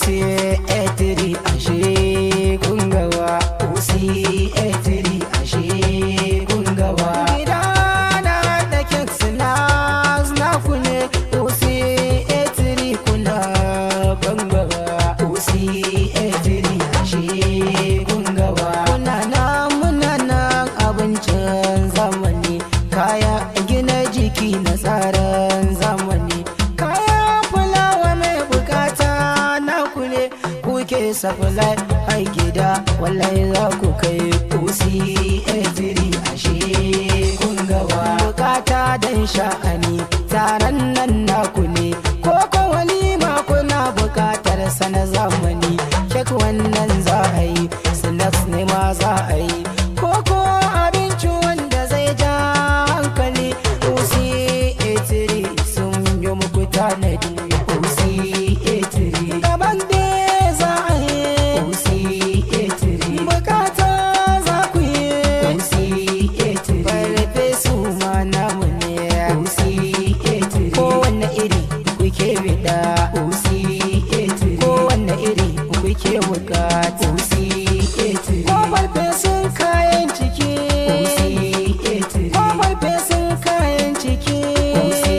Usi etiri ashe kungawa. Usi etiri ashe kungawa. Gidana da kek snacks na kune. Usi etiri kuna kungawa. Usi etiri ashe kungawa. Kuna nan muna nan abincin zamani. Kaya gina jiki na tsarin zamani. Supply hai gida wallahi za ku kai. Usi etiri ashe kungawa. Bukata dan sha'ani taron nan naku ne. Koko walima kuna bukatar sana zamani. Kek wannan za a yi, snacks ne ma za a yi. Koko abinci wanda zai ja hankali. Usi etiri sun yi muku tanadi. Usi etiri gaban ke bukata. Usi etiri ko farfesun kayan ciki. Usi etiri ko farfesun kayan ciki. Usi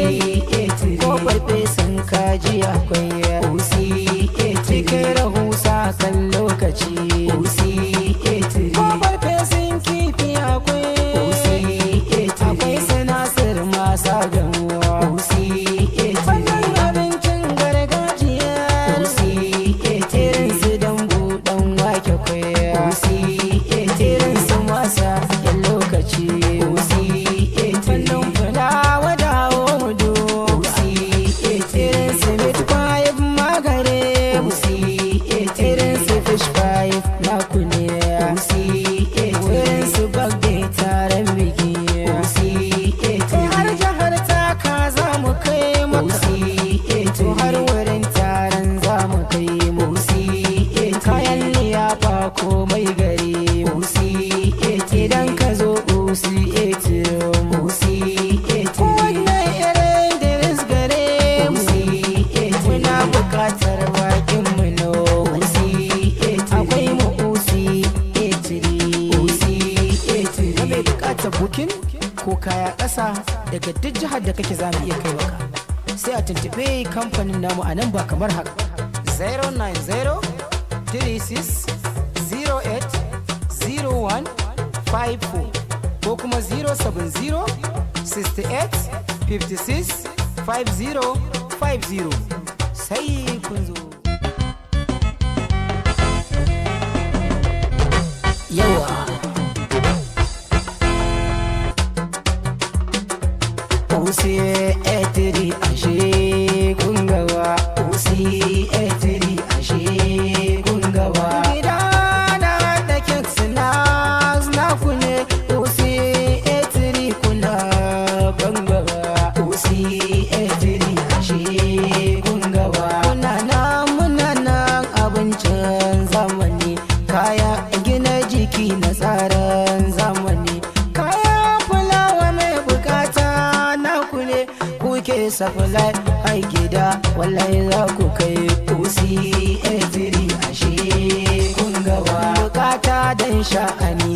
etiri ko farfesun kaji akwai. Usi etiri cikin rahusa kan lokaci. Usi etiri ko farfesun kifi akwai. Usi etiri akwai sinasir masa gamuwa. Usi etiri fannin abincin gargajiya. Usi etiri irin su masa yan lokaci. Usi fannin fulawa dawo mudu. Usi irin su meat pie magare. Usi irin su fish pie na kune. Usi irin su bagde taron biki. Usi har jihar taka za mu kai maka. Usi har wurin taron za mu kai mu. Usi kayan liyafa komai gari. Idan ka zo Usi etirim. Usi etirim wannan irin diris gare mu. Muna bukatar bakin mu no. Usi etirim akwai mu. Usi etirim. Usi etirim ga mai bukatar bukin ko kaya ƙasa daga duk jihar da kake za mu iya kai maka. Sai a tuntube kamfanin namu a nan ba kamar haka 090 36 08 01 54 ko kuma 070 68 56 50 50. Sai kun zo. Yawa Usi etiri ashe kungawa. Usi etiri ashe kungawa. Gidana da kek snacks na kune. Usi etiri kuna bangawa. Usi etiri ashe kungawa. Kuna nan muna nan abincin zamani. Kaya gina jiki na tsarin zamani. Kaya fulawa mai bukata na kune. Kuke supply hai gida wallahi za ku kai. Usi etiri ashe kungawa. Bukata dan sha'ani